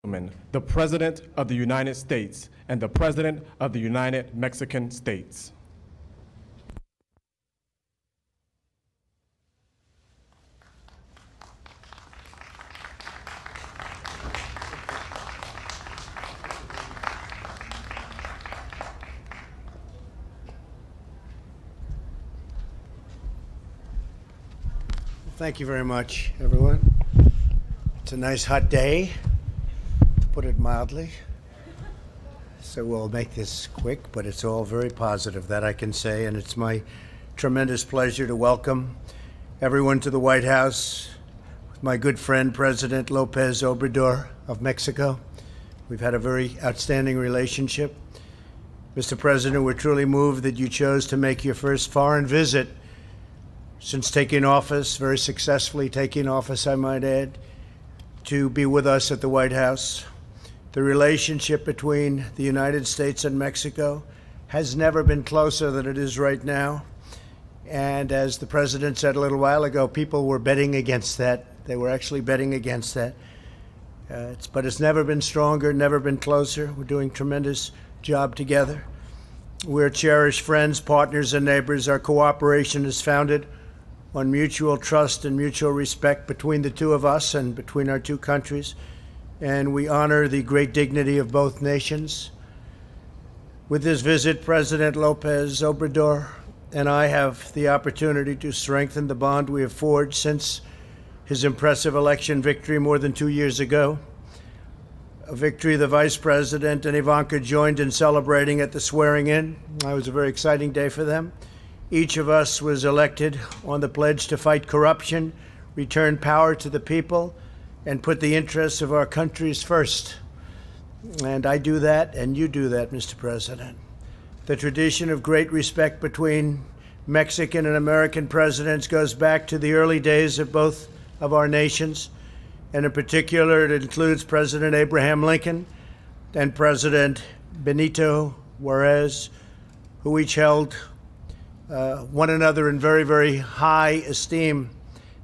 The President of the United States and the President of the United Mexican States. Thank you very much, everyone. It's a nice hot day, to put it mildly. So we'll make this quick, but it's all very positive, that I can say. And it's my tremendous pleasure to welcome everyone to the White House with my good friend, President López Obrador of Mexico. We've had a very outstanding relationship. Mr. President, we're truly moved that you chose to make your first foreign visit since taking office, very successfully taking office, I might add, to be with us at the White House. The relationship between the United States and Mexico has never been closer than it is right now. And as the President said a little while ago, people were betting against that. They were actually betting against that. But it's never been stronger, never been closer. We're doing a tremendous job together. We're cherished friends, partners, and neighbors. Our cooperation is founded on mutual trust and mutual respect between the two of us and between our two countries. And we honor the great dignity of both nations. With this visit, President López Obrador and I have the opportunity to strengthen the bond we have forged since his impressive election victory more than 2 years ago. A victory the Vice President and Ivanka joined in celebrating at the swearing-in. It was a very exciting day for them. Each of us was elected on the pledge to fight corruption, return power to the people, and put the interests of our countries first. And I do that, and you do that, Mr. President. The tradition of great respect between Mexican and American presidents goes back to the early days of both of our nations, and in particular, it includes President Abraham Lincoln and President Benito Juarez, who each held one another in very, very high esteem.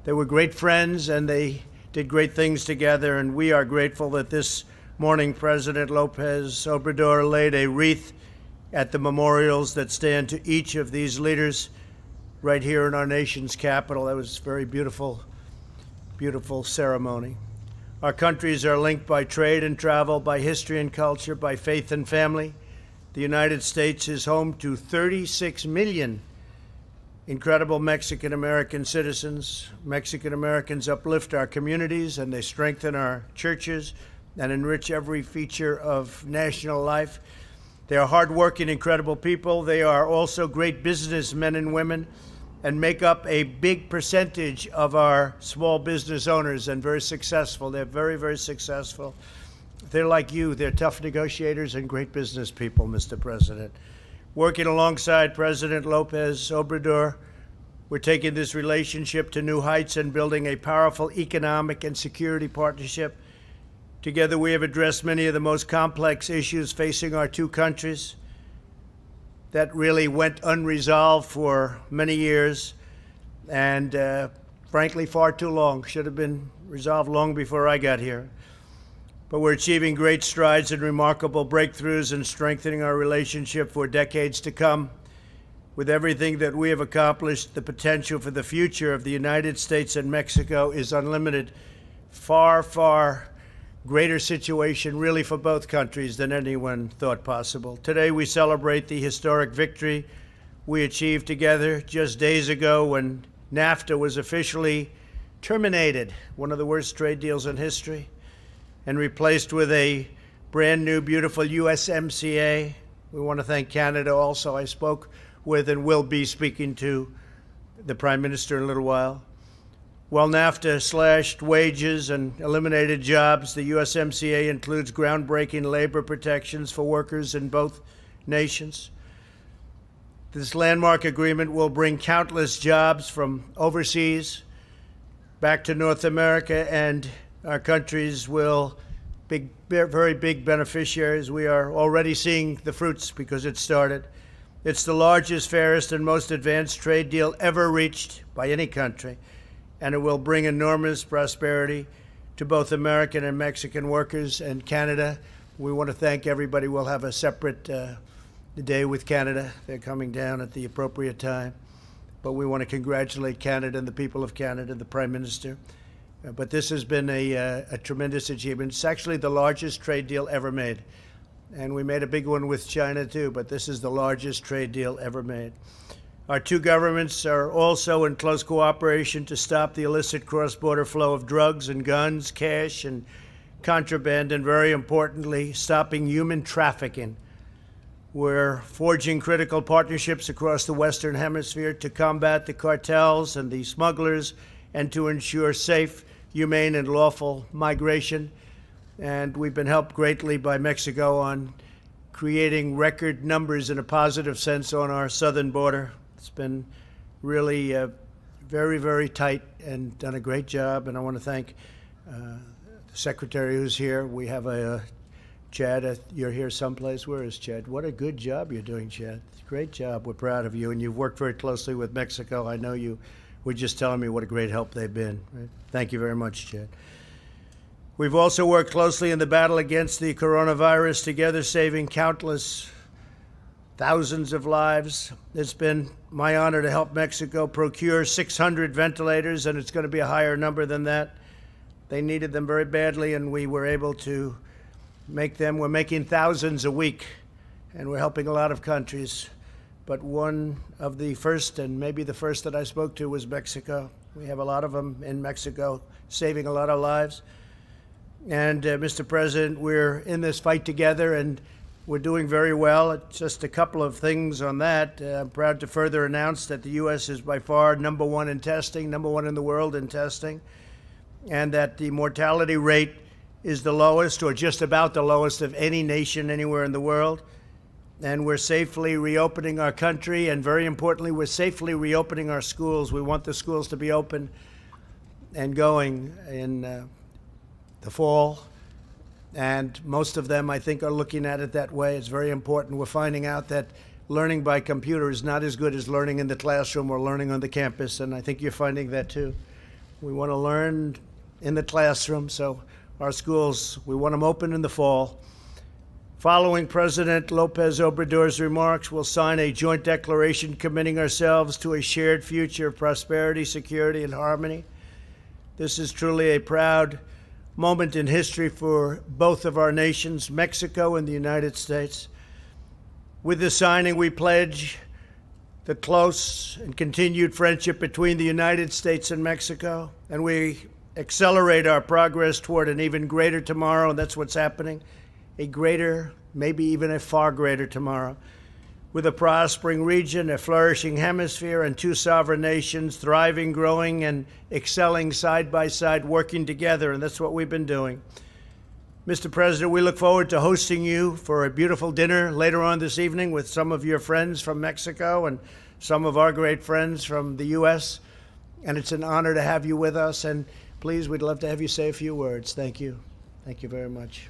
They were great friends, and they did great things together, and we are grateful that this morning President López Obrador laid a wreath at the memorials that stand to each of these leaders right here in our nation's capital. That was a very beautiful, beautiful ceremony. Our countries are linked by trade and travel, by history and culture, by faith and family. The United States is home to 36 million incredible Mexican-American citizens. Mexican-Americans uplift our communities, and they strengthen our churches and enrich every feature of national life. They are hardworking, incredible people. They are also great businessmen and women and make up a big percentage of our small business owners, and very successful. They're very, very successful. They're like you. They're tough negotiators and great business people, Mr. President. Working alongside President López Obrador, we're taking this relationship to new heights and building a powerful economic and security partnership. Together, we have addressed many of the most complex issues facing our two countries that really went unresolved for many years and, frankly, far too long. Should have been resolved long before I got here. But we're achieving great strides and remarkable breakthroughs in strengthening our relationship for decades to come. With everything that we have accomplished, the potential for the future of the United States and Mexico is unlimited. Far, far greater situation really for both countries than anyone thought possible. Today we celebrate the historic victory we achieved together just days ago when NAFTA was officially terminated, one of the worst trade deals in history, and replaced with a brand new, beautiful USMCA. We want to thank Canada also. I spoke with and will be speaking to the Prime Minister in a little while. While NAFTA slashed wages and eliminated jobs, the USMCA includes groundbreaking labor protections for workers in both nations. This landmark agreement will bring countless jobs from overseas back to North America, and our countries will be very big beneficiaries. We are already seeing the fruits because it started. It's the largest, fairest, and most advanced trade deal ever reached by any country, and it will bring enormous prosperity to both American and Mexican workers and Canada. We want to thank everybody. We'll have a separate day with Canada. They're coming down at the appropriate time. But we want to congratulate Canada and the people of Canada, the Prime Minister. But this has been a tremendous achievement. It's actually the largest trade deal ever made. And we made a big one with China, too, but this is the largest trade deal ever made. Our two governments are also in close cooperation to stop the illicit cross-border flow of drugs and guns, cash and contraband, and very importantly, stopping human trafficking. We're forging critical partnerships across the Western Hemisphere to combat the cartels and the smugglers and to ensure safe, humane, and lawful migration. And we've been helped greatly by Mexico on creating record numbers in a positive sense on our southern border. It's been really very, very tight and done a great job. And I want to thank the Secretary who's here. We have Chad, you're here someplace. Where is Chad? What a good job you're doing, Chad. Great job. We're proud of you. And you've worked very closely with Mexico. I know you were just telling me what a great help they've been. Right? Thank you very much, Chad. We've also worked closely in the battle against the coronavirus, together saving countless thousands of lives. It's been my honor to help Mexico procure 600 ventilators, and it's going to be a higher number than that. They needed them very badly, and we were able to make them. We're making thousands a week, and we're helping a lot of countries. But one of the first, and maybe the first that I spoke to, was Mexico. We have a lot of them in Mexico, saving a lot of lives. And Mr. President, we're in this fight together, and we're doing very well. Just a couple of things on that. I'm proud to further announce that the U.S. is by far number one in testing, number one in the world in testing, and that the mortality rate is the lowest, or just about the lowest, of any nation anywhere in the world. And we're safely reopening our country, and very importantly, we're safely reopening our schools. We want the schools to be open and going in the fall. And most of them, I think, are looking at it that way. It's very important. We're finding out that learning by computer is not as good as learning in the classroom or learning on the campus, and I think you're finding that too. We want to learn in the classroom, so our schools, we want them open in the fall. Following President López Obrador's remarks, we'll sign a joint declaration committing ourselves to a shared future of prosperity, security, and harmony. This is truly a proud moment in history for both of our nations, Mexico and the United States. With the signing, we pledge the close and continued friendship between the United States and Mexico, and we accelerate our progress toward an even greater tomorrow, and that's what's happening, a greater, maybe even a far greater tomorrow, with a prospering region, a flourishing hemisphere, and two sovereign nations thriving, growing, and excelling side by side, working together, and that's what we've been doing. Mr. President, we look forward to hosting you for a beautiful dinner later on this evening with some of your friends from Mexico and some of our great friends from the U.S., and it's an honor to have you with us, and please, we'd love to have you say a few words. Thank you. Thank you very much.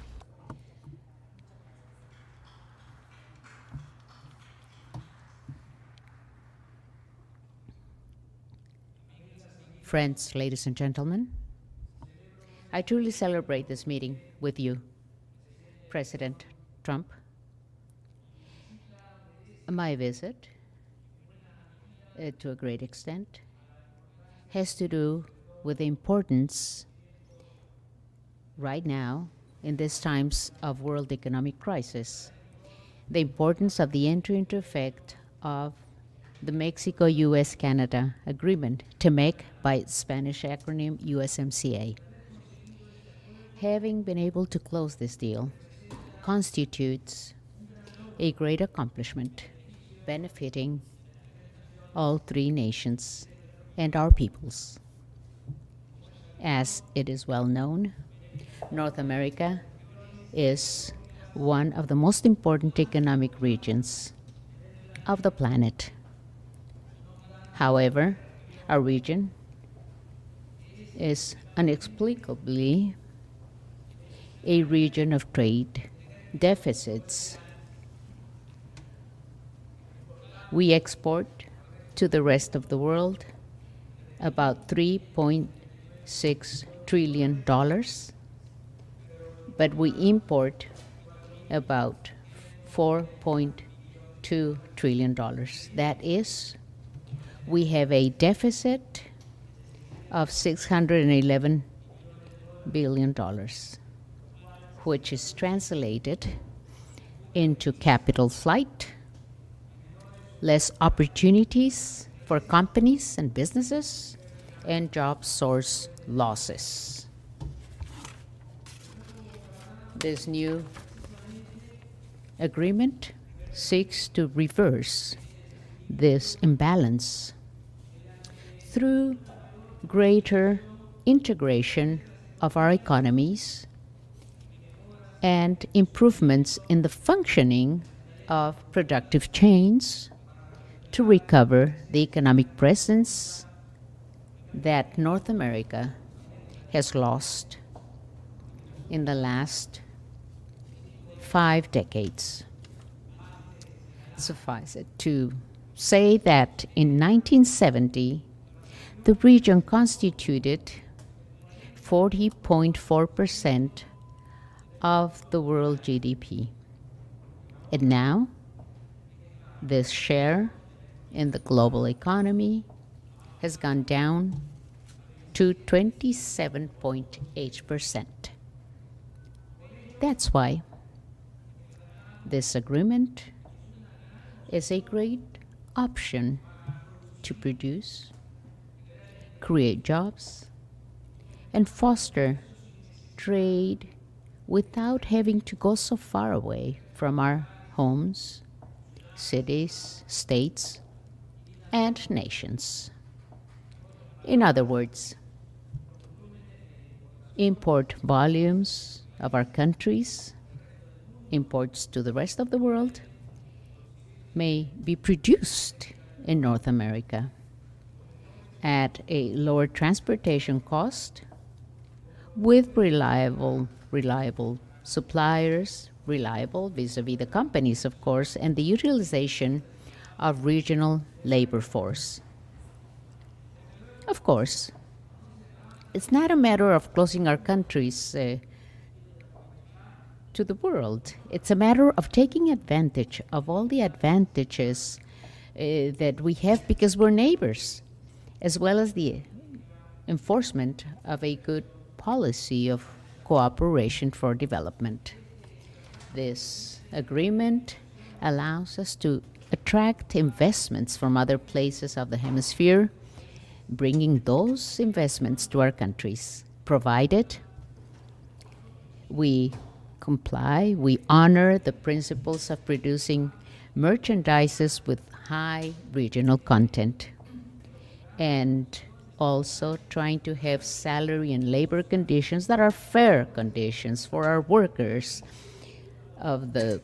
Friends, ladies and gentlemen, I truly celebrate this meeting with you, President Trump. My visit, to a great extent, has to do with the importance right now, in these times of world economic crisis, the importance of the entry into effect of the Mexico-U.S.-Canada agreement, TEMEC by its Spanish acronym USMCA. Having been able to close this deal constitutes a great accomplishment benefiting all three nations and our peoples. As it is well known, North America is one of the most important economic regions of the planet. However, our region is inexplicably a region of trade deficits. We export to the rest of the world about $3.6 trillion, but we import about $4.2 trillion. That is, we have a deficit of $611 billion, which is translated into capital flight, less opportunities for companies and businesses, and job source losses. This new agreement seeks to reverse this imbalance through greater integration of our economies and improvements in the functioning of productive chains to recover the economic presence that North America has lost in the last 5 decades. Suffice it to say that in 1970, the region constituted 40.4% of the world GDP. And now, this share in the global economy has gone down to 27.8%. That's why this agreement is a great option to produce, create jobs, and foster trade without having to go so far away from our homes, cities, states, and nations. In other words, import volumes of our countries, imports to the rest of the world, may be produced in North America at a lower transportation cost with reliable suppliers, reliable vis-a-vis the companies, of course, and the utilization of regional labor force. Of course, it's not a matter of closing our countries to the world. It's a matter of taking advantage of all the advantages that we have because we're neighbors, as well as the enforcement of a good policy of cooperation for development. This agreement allows us to attract investments from other places of the hemisphere, bringing those investments to our countries, provided we comply, we honor the principles of producing merchandises with high regional content, and also trying to have salary and labor conditions that are fair conditions for our workers of the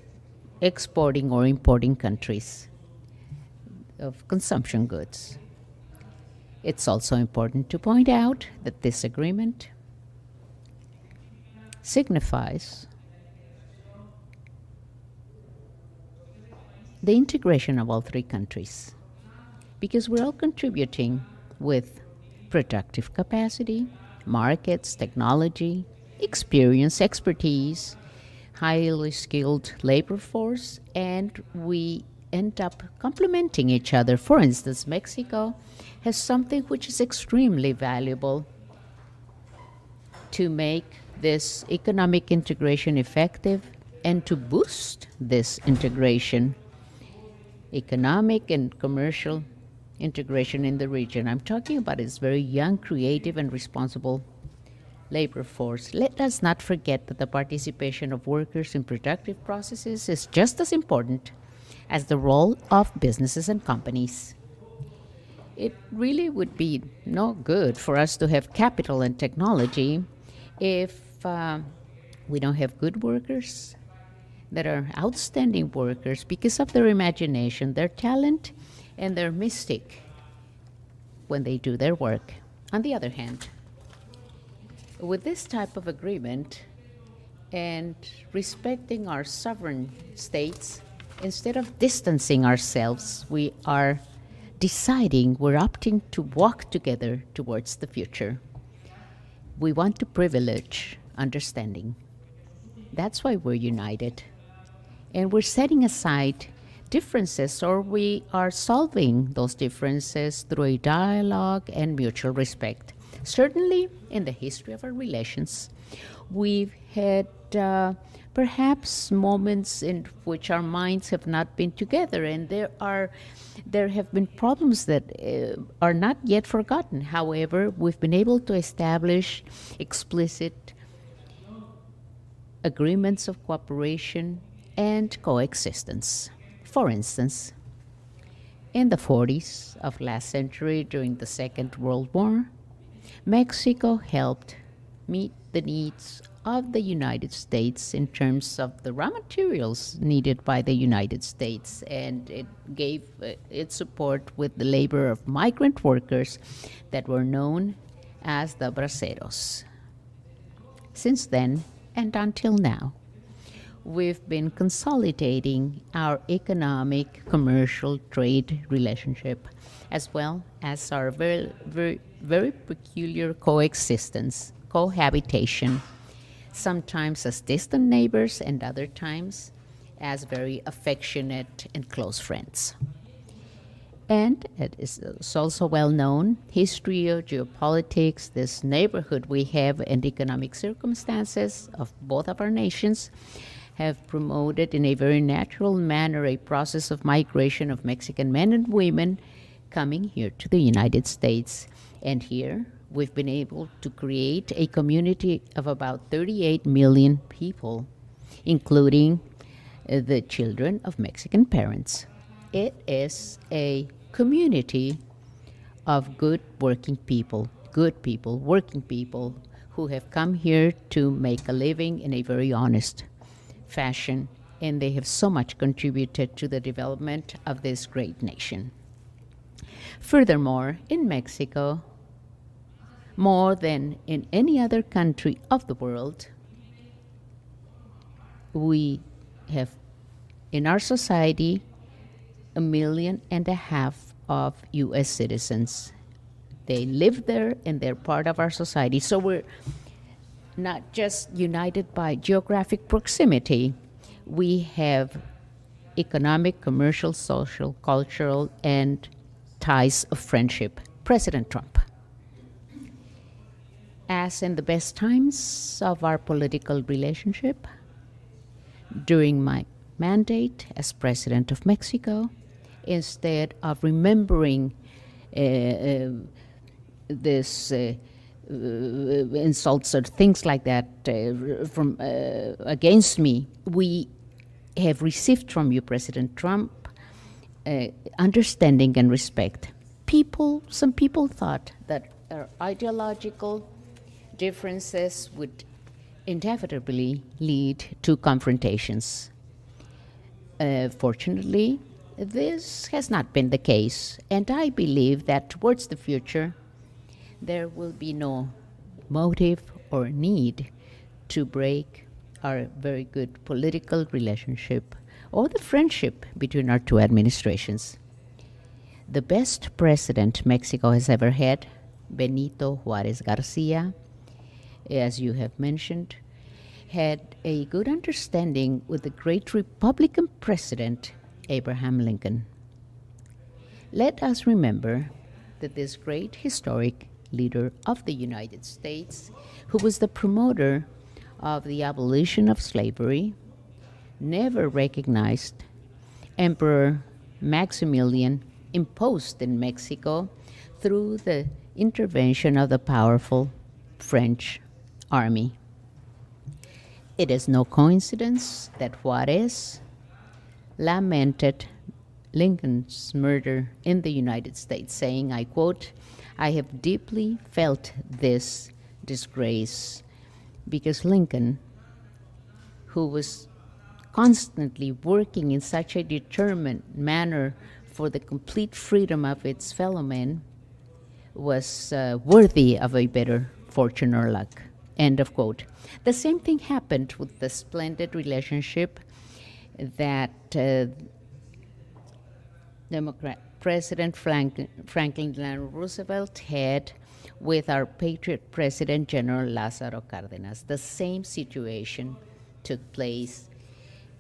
exporting or importing countries of consumption goods. It's also important to point out that this agreement signifies the integration of all 3 countries, because we're all contributing with productive capacity, markets, technology, experience, expertise, highly skilled labor force, and we end up complementing each other. For instance, Mexico has something which is extremely valuable to make this economic integration effective and to boost this integration, economic and commercial integration in the region. I'm talking about its very young, creative, and responsible labor force. Let us not forget that the participation of workers in productive processes is just as important as the role of businesses and companies. It really would be no good for us to have capital and technology if we don't have good workers that are outstanding workers because of their imagination, their talent, and their mystic when they do their work. On the other hand, with this type of agreement and respecting our sovereign states, instead of distancing ourselves, we are deciding, we're opting to walk together towards the future. We want to privilege understanding. That's why we're united. And we're setting aside differences, or we are solving those differences through a dialogue and mutual respect. Certainly, in the history of our relations, we've had perhaps moments in which our minds have not been together, and there have been problems that are not yet forgotten. However, we've been able to establish explicit agreements of cooperation and coexistence. For instance, in the 40s of last century, during the Second World War, Mexico helped meet the needs of the United States in terms of the raw materials needed by the United States, and it gave its support with the labor of migrant workers that were known as the braceros. Since then, and until now, we've been consolidating our economic, commercial, trade relationship, as well as our very peculiar cohabitation, sometimes as distant neighbors and other times as very affectionate and close friends. And it's also well known, history of geopolitics, this neighborhood we have, and economic circumstances of both of our nations have promoted in a very natural manner a process of migration of Mexican men and women coming here to the United States. And here we've been able to create a community of about 38 million people, including the children of Mexican parents. It is a community of good working people, who have come here to make a living in a very honest fashion, and they have so much contributed to the development of this great nation. Furthermore, in Mexico, more than in any other country of the world, we have in our society 1.5 million of U.S. citizens. They live there and they're part of our society. So we're not just united by geographic proximity. We have economic, commercial, social, cultural, and ties of friendship. President Trump. As in the best times of our political relationship, during my mandate as President of Mexico, instead of remembering this insults or things like that from against me, we have received from you, President Trump, understanding and respect. Some people thought that our ideological differences would inevitably lead to confrontations. Fortunately, this has not been the case, and I believe that towards the future, there will be no motive or need to break our very good political relationship or the friendship between our two administrations. The best president Mexico has ever had, Benito Juárez Garcia, as you have mentioned, had a good understanding with the great Republican president, Abraham Lincoln. Let us remember that this great historic leader of the United States, who was the promoter of the abolition of slavery, never recognized Emperor Maximilian imposed in Mexico through the intervention of the powerful French army. It is no coincidence that Juárez lamented Lincoln's murder in the United States, saying, I quote, "I have deeply felt this disgrace because Lincoln, who was constantly working in such a determined manner for the complete freedom of its fellow men, was worthy of a better fortune or luck." End of quote. The same thing happened with the splendid relationship that President Franklin Delano Roosevelt had with our patriot President General Lázaro Cárdenas. The same situation took place.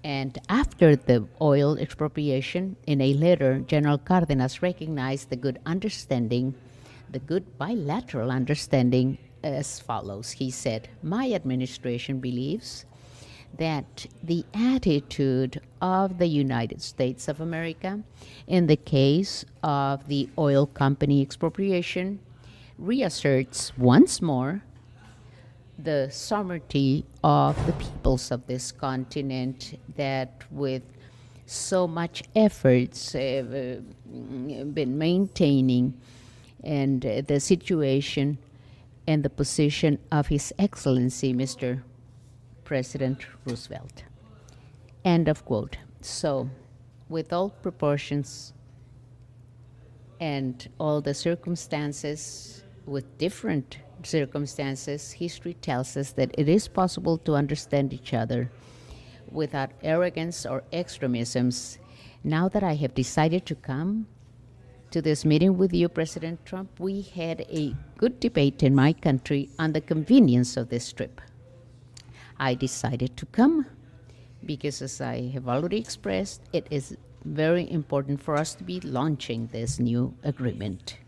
And after the oil expropriation, in a letter, General Cárdenas recognized the good understanding, the good bilateral understanding as follows. He said, "My administration believes that the attitude of the United States of America in the case of the oil company expropriation reasserts once more the sovereignty of the peoples of this continent that with so much efforts been maintaining, and the situation and the position of His Excellency, Mr. President Roosevelt." End of quote. So, with all proportions and all the circumstances, with different circumstances, history tells us that it is possible to understand each other without arrogance or extremisms. Now that I have decided to come to this meeting with you, President Trump, we had a good debate in my country on the convenience of this trip. I decided to come because, as I have already expressed, it is very important for us to be launching this new agreement.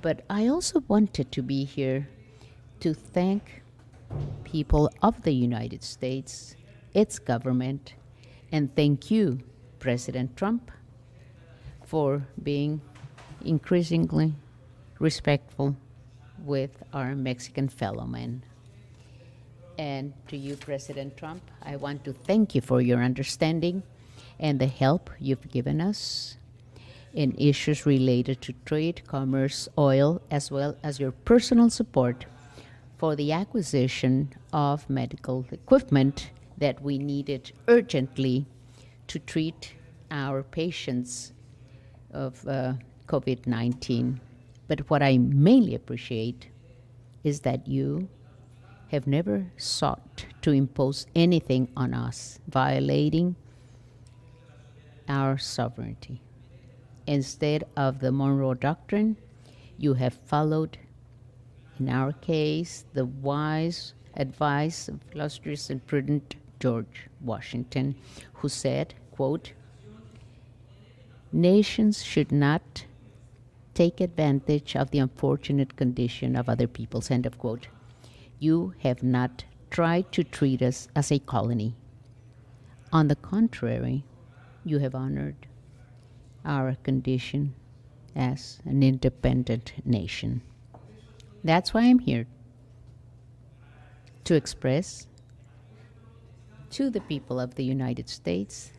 But I also wanted to be here to thank people of the United States, its government, and thank you, President Trump, for being increasingly respectful with our Mexican fellow men. And to you, President Trump, I want to thank you for your understanding and the help you've given us in issues related to trade, commerce, oil, as well as your personal support for the acquisition of medical equipment that we needed urgently to treat our patients of COVID-19. But what I mainly appreciate is that you have never sought to impose anything on us, violating our sovereignty. Instead of the Monroe Doctrine, you have followed, in our case, the wise advice of illustrious and prudent George Washington, who said, quote, "Nations should not take advantage of the unfortunate condition of other peoples," end of quote. You have not tried to treat us as a colony. On the contrary, you have honored our condition as an independent nation. That's why I'm here, to express to the people of the United States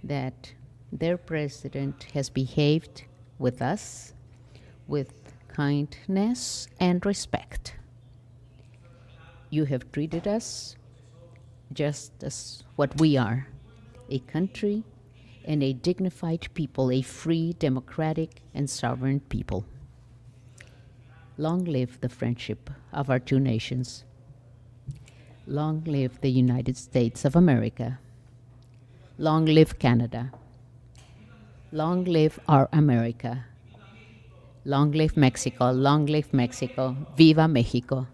that their president has behaved with us with kindness and respect. You have treated us just as what we are, a country and a dignified people, a free, democratic, and sovereign people. Long live the friendship of our two nations. Long live the United States of America. Long live Canada. Long live our America. Long live Mexico. Long live Mexico. Viva Mexico.